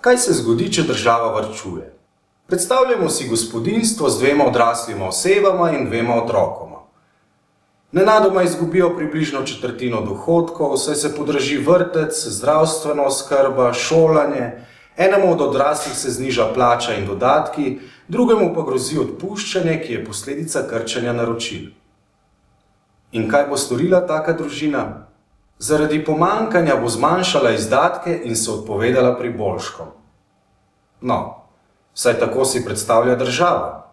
Kaj se zgodi, če država varčuje? Predstavljamo si gospodinjstvo z 2 odraslima osebama in 2 otrokoma. Nenadoma izgubijo približno četrtino dohodkov, saj se podraži vrtec, zdravstvena oskrba, šolanje, enemu od odraslih se zniža plača in dodatki, drugemu pa grozi odpuščanje, ki je posledica krčenja naročil. In kaj bo storila taka družina? Zaradi pomanjkanja bo zmanjšala izdatke in se odpovedala priboljškom. No, vsaj tako si predstavlja država.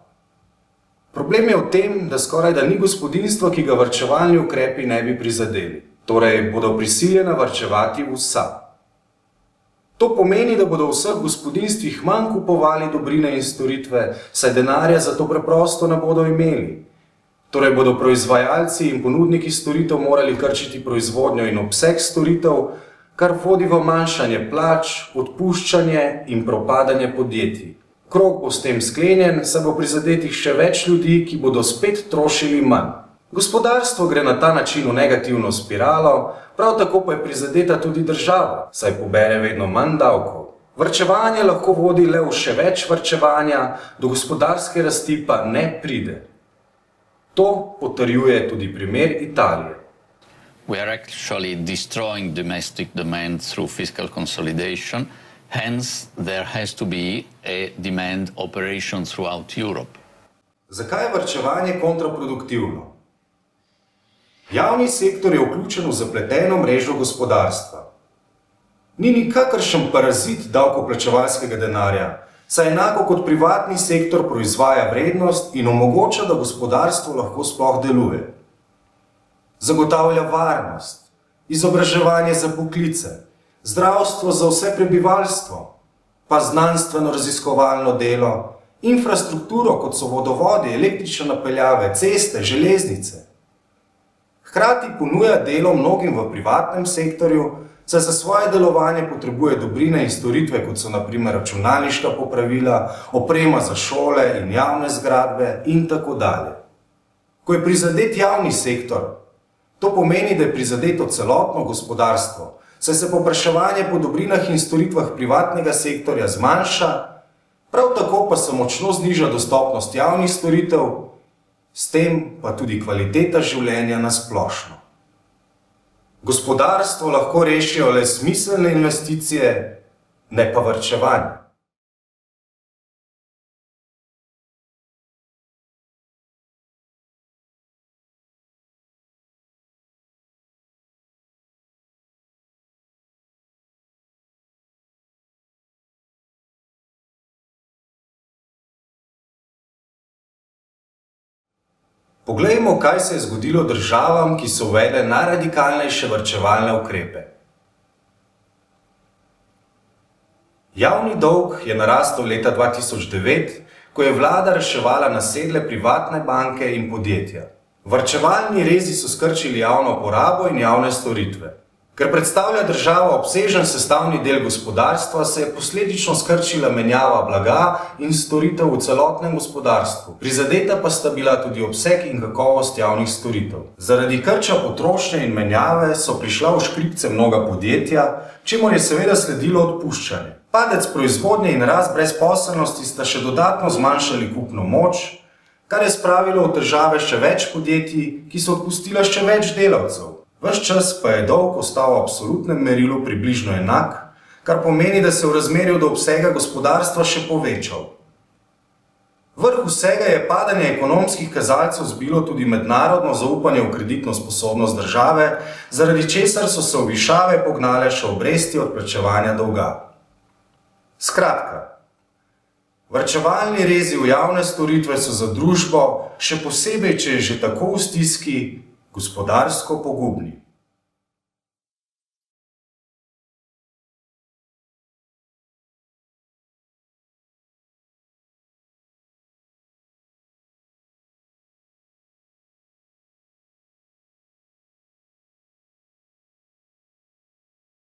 Problem je v tem, da skorajda ni gospodinjstva, ki ga varčevalni ukrepi ne bi prizadeli. Torej, bodo prisiljena varčevati vsa. To pomeni, da bodo v vseh gospodinjstvih manj kupovali dobrine in storitve, saj denarja za to preprosto ne bodo imeli. Torej bodo proizvajalci in ponudniki storitev morali krčiti proizvodnjo in obseg storitev, kar vodi v manjšanje plač, odpuščanje in propadanje podjetij. Krog bo s tem sklenjen, saj bo prizadetih še več ljudi, ki bodo spet trošili manj. Gospodarstvo gre na ta način v negativno spiralo, prav tako pa je prizadeta tudi država, saj pobere vedno manj davkov. Varčevanje lahko vodi le v še več varčevanja, do gospodarske rasti pa ne pride. To potrjuje tudi primer Italije. We are actually destroying domestic demand through fiscal consolidation, hence there has to be a demand operation throughout Europe. Zakaj je varčevanje kontraproduktivno? Javni sektor je vključen v zapleteno mrežo gospodarstva. Ni nikakršen parazit davkoplačevalskega denarja, saj enako kot privatni sektor proizvaja vrednost in omogoča, da gospodarstvo lahko sploh deluje. Zagotavlja varnost, izobraževanje za poklice, zdravstvo za vse prebivalstvo, pa znanstveno-raziskovalno delo, infrastrukturo, kot so vodovodi, električne napeljave, ceste, železnice. Hkrati ponuja delo mnogim v privatnem sektorju, saj za svoje delovanje potrebuje dobrine in storitve, kot so na primer računalniška popravila, oprema za šole in javne zgradbe in tako dalje. Ko je prizadet javni sektor, to pomeni, da je prizadeto celotno gospodarstvo, saj se povpraševanje po dobrinah in storitvah privatnega sektorja zmanjša, prav tako pa se močno zniža dostopnost javnih storitev, s tem pa tudi kvaliteta življenja na splošno. Gospodarstvo lahko rešijo le smiselne investicije, ne pa varčevanje. Poglejmo, kaj se je zgodilo državam, ki so uvedle najradikalnejše varčevalne ukrepe. Javni dolg je narastel leta 2009, ko je vlada reševala nasedle privatne banke in podjetja. Varčevalni rezi so skrčili javno porabo in javne storitve. Ker predstavlja država obsežen sestavni del gospodarstva, se je posledično skrčila menjava blaga in storitev v celotnem gospodarstvu. Prizadeta pa sta bila tudi obseg in kakovost javnih storitev. Zaradi krča potrošnje in menjave so prišla v škripce mnoga podjetja, čemur je seveda sledilo odpuščanje. Padec proizvodnje in rast brezposelnosti sta še dodatno zmanjšali kupno moč, kar je spravilo v težave še več podjetij, ki so odpustila še več delavcev. Ves čas pa je dolg ostal v absolutnem merilu približno enak, kar pomeni, da se v razmerju do obsega gospodarstva še povečal. Vrh vsega je padanje ekonomskih kazalcev zbilo tudi mednarodno zaupanje v kreditno sposobnost države, zaradi česar so se v višave pognale še obresti odplačevanja dolga. Skratka, varčevalni rezi v javne storitve so za družbo, še posebej, če je že tako v stiski, gospodarsko pogubni.